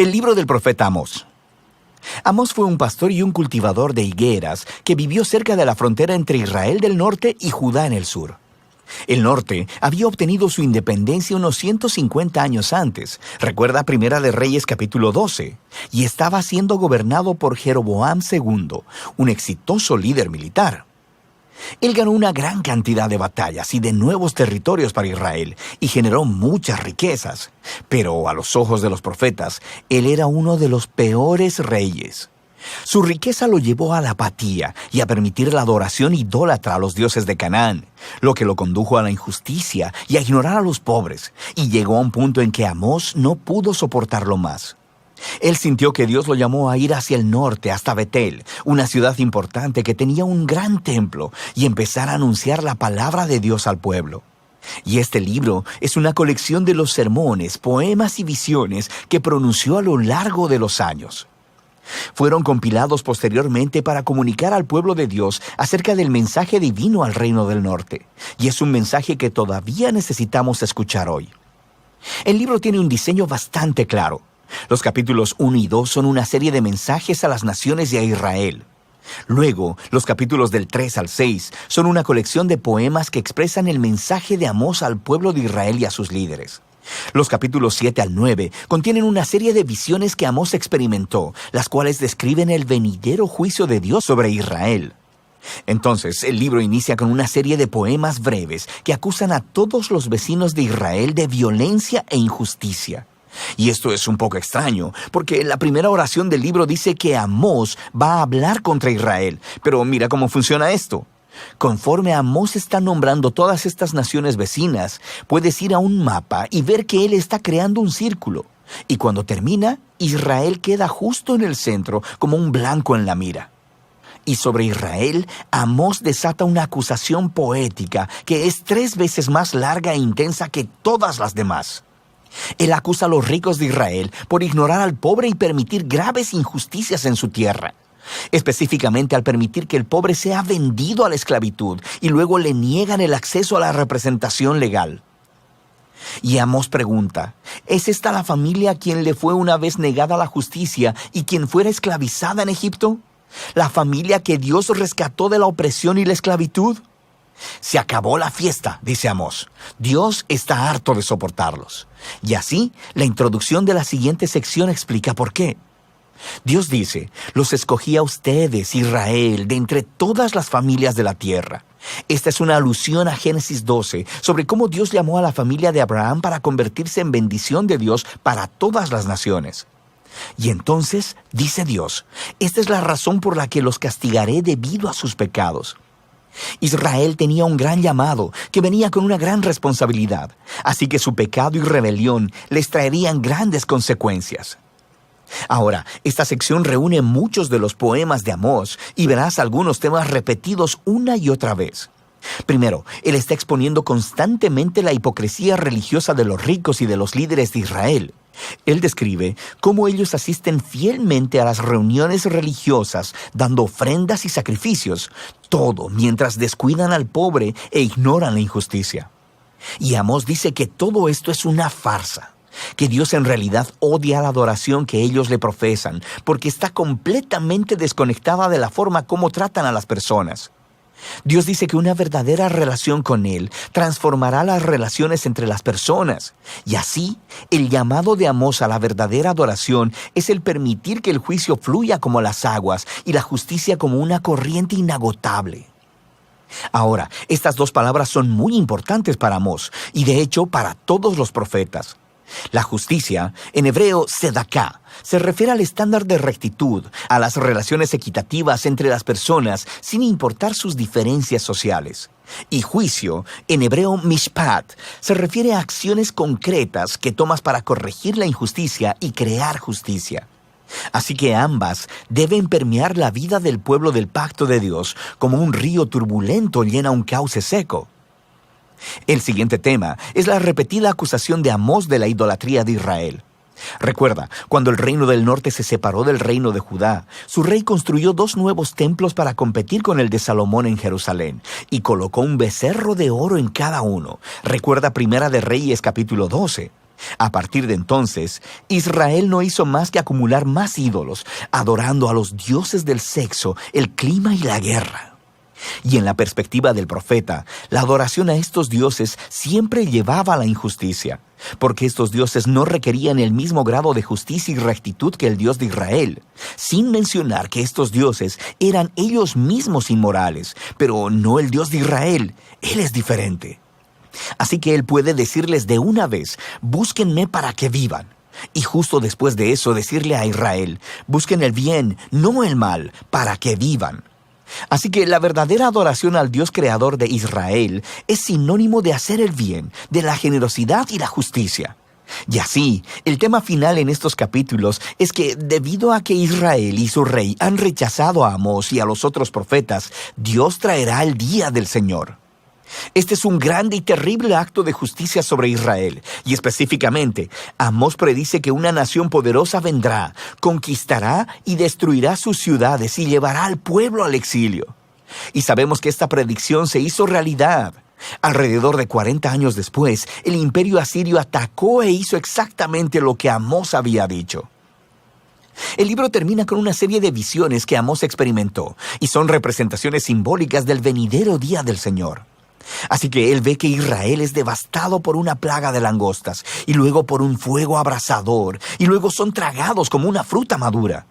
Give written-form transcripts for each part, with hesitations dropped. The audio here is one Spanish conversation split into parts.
El libro del profeta Amós. Amós fue un pastor y un cultivador de higueras que vivió cerca de la frontera entre Israel del norte y Judá en el sur. El norte había obtenido su independencia unos 150 años antes, recuerda Primera de Reyes capítulo 12, y estaba siendo gobernado por Jeroboam II, un exitoso líder militar. Él ganó una gran cantidad de batallas y de nuevos territorios para Israel y generó muchas riquezas. Pero a los ojos de los profetas, él era uno de los peores reyes. Su riqueza lo llevó a la apatía y a permitir la adoración idólatra a los dioses de Canaán, lo que lo condujo a la injusticia y a ignorar a los pobres, y llegó a un punto en que Amós no pudo soportarlo más. Él sintió que Dios lo llamó a ir hacia el norte, hasta Betel, una ciudad importante que tenía un gran templo, y empezar a anunciar la palabra de Dios al pueblo. Y este libro es una colección de los sermones, poemas y visiones que pronunció a lo largo de los años. Fueron compilados posteriormente para comunicar al pueblo de Dios acerca del mensaje divino al reino del norte, y es un mensaje que todavía necesitamos escuchar hoy. El libro tiene un diseño bastante claro. Los capítulos 1 y 2 son una serie de mensajes a las naciones y a Israel. Luego, los capítulos del 3 al 6 son una colección de poemas que expresan el mensaje de Amós al pueblo de Israel y a sus líderes. Los capítulos 7 al 9 contienen una serie de visiones que Amós experimentó, las cuales describen el venidero juicio de Dios sobre Israel. Entonces, el libro inicia con una serie de poemas breves que acusan a todos los vecinos de Israel de violencia e injusticia. Y esto es un poco extraño, porque la primera oración del libro dice que Amós va a hablar contra Israel. Pero mira cómo funciona esto. Conforme Amós está nombrando todas estas naciones vecinas, puedes ir a un mapa y ver que él está creando un círculo. Y cuando termina, Israel queda justo en el centro, como un blanco en la mira. Y sobre Israel, Amós desata una acusación poética que es 3 veces más larga e intensa que todas las demás. Él acusa a los ricos de Israel por ignorar al pobre y permitir graves injusticias en su tierra. Específicamente al permitir que el pobre sea vendido a la esclavitud y luego le niegan el acceso a la representación legal. Y Amós pregunta, ¿es esta la familia a quien le fue una vez negada la justicia y quien fuera esclavizada en Egipto? ¿La familia que Dios rescató de la opresión y la esclavitud? Se acabó la fiesta, dice Amós. Dios está harto de soportarlos. Y así, la introducción de la siguiente sección explica por qué. Dios dice, los escogí a ustedes, Israel, de entre todas las familias de la tierra. Esta es una alusión a Génesis 12, sobre cómo Dios llamó a la familia de Abraham para convertirse en bendición de Dios para todas las naciones. Y entonces, dice Dios, esta es la razón por la que los castigaré debido a sus pecados. Israel tenía un gran llamado que venía con una gran responsabilidad, así que su pecado y rebelión les traerían grandes consecuencias. Ahora, esta sección reúne muchos de los poemas de Amós y verás algunos temas repetidos una y otra vez. Primero, él está exponiendo constantemente la hipocresía religiosa de los ricos y de los líderes de Israel. Él describe cómo ellos asisten fielmente a las reuniones religiosas, dando ofrendas y sacrificios, todo mientras descuidan al pobre e ignoran la injusticia. Y Amós dice que todo esto es una farsa, que Dios en realidad odia la adoración que ellos le profesan, porque está completamente desconectada de la forma como tratan a las personas. Dios dice que una verdadera relación con Él transformará las relaciones entre las personas. Y así, el llamado de Amós a la verdadera adoración es el permitir que el juicio fluya como las aguas y la justicia como una corriente inagotable. Ahora, estas 2 palabras son muy importantes para Amós y de hecho para todos los profetas. La justicia, en hebreo sedaká, se refiere al estándar de rectitud, a las relaciones equitativas entre las personas sin importar sus diferencias sociales. Y juicio, en hebreo mishpat, se refiere a acciones concretas que tomas para corregir la injusticia y crear justicia. Así que ambas deben permear la vida del pueblo del pacto de Dios como un río turbulento llena un cauce seco. El siguiente tema es la repetida acusación de Amós de la idolatría de Israel. Recuerda, cuando el reino del norte se separó del reino de Judá, su rey construyó 2 nuevos templos para competir con el de Salomón en Jerusalén, y colocó un becerro de oro en cada uno. Recuerda Primera de Reyes capítulo 12. A partir de entonces, Israel no hizo más que acumular más ídolos, adorando a los dioses del sexo, el clima y la guerra. Y en la perspectiva del profeta, la adoración a estos dioses siempre llevaba a la injusticia, porque estos dioses no requerían el mismo grado de justicia y rectitud que el Dios de Israel, sin mencionar que estos dioses eran ellos mismos inmorales, pero no el Dios de Israel. Él es diferente. Así que Él puede decirles de una vez: búsquenme para que vivan. Y justo después de eso decirle a Israel: busquen el bien, no el mal, para que vivan. Así que la verdadera adoración al Dios creador de Israel es sinónimo de hacer el bien, de la generosidad y la justicia. Y así, el tema final en estos capítulos es que debido a que Israel y su rey han rechazado a Amós y a los otros profetas, Dios traerá el día del Señor. Este es un grande y terrible acto de justicia sobre Israel, y específicamente, Amós predice que una nación poderosa vendrá, conquistará y destruirá sus ciudades y llevará al pueblo al exilio. Y sabemos que esta predicción se hizo realidad. Alrededor de 40 años después, el imperio asirio atacó e hizo exactamente lo que Amós había dicho. El libro termina con una serie de visiones que Amós experimentó, y son representaciones simbólicas del venidero día del Señor. Así que él ve que Israel es devastado por una plaga de langostas, y luego por un fuego abrasador, y luego son tragados como una fruta madura.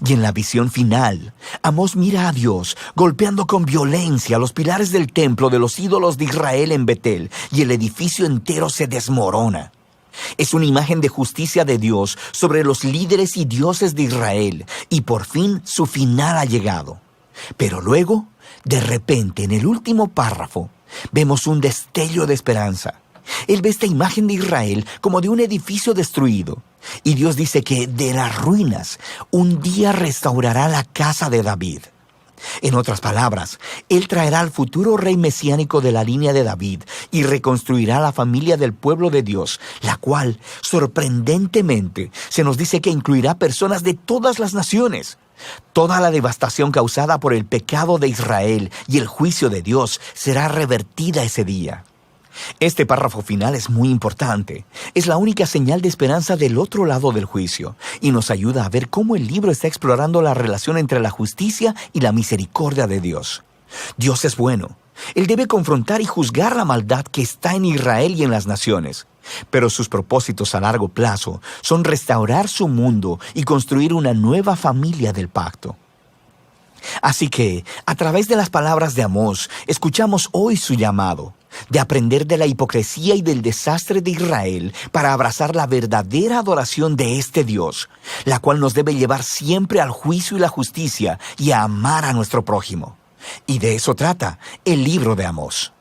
Y en la visión final, Amós mira a Dios golpeando con violencia los pilares del templo de los ídolos de Israel en Betel, y el edificio entero se desmorona. Es una imagen de justicia de Dios sobre los líderes y dioses de Israel, y por fin su final ha llegado. Pero luego, de repente, en el último párrafo, vemos un destello de esperanza. Él ve esta imagen de Israel como de un edificio destruido. Y Dios dice que de las ruinas un día restaurará la casa de David. En otras palabras, Él traerá al futuro rey mesiánico de la línea de David y reconstruirá la familia del pueblo de Dios, la cual, sorprendentemente, se nos dice que incluirá personas de todas las naciones. Toda la devastación causada por el pecado de Israel y el juicio de Dios será revertida ese día. Este párrafo final es muy importante. Es la única señal de esperanza del otro lado del juicio y nos ayuda a ver cómo el libro está explorando la relación entre la justicia y la misericordia de Dios. Dios es bueno. Él debe confrontar y juzgar la maldad que está en Israel y en las naciones. Pero sus propósitos a largo plazo son restaurar su mundo y construir una nueva familia del pacto. Así que, a través de las palabras de Amós, escuchamos hoy su llamado de aprender de la hipocresía y del desastre de Israel para abrazar la verdadera adoración de este Dios, la cual nos debe llevar siempre al juicio y la justicia y a amar a nuestro prójimo. Y de eso trata el libro de Amós.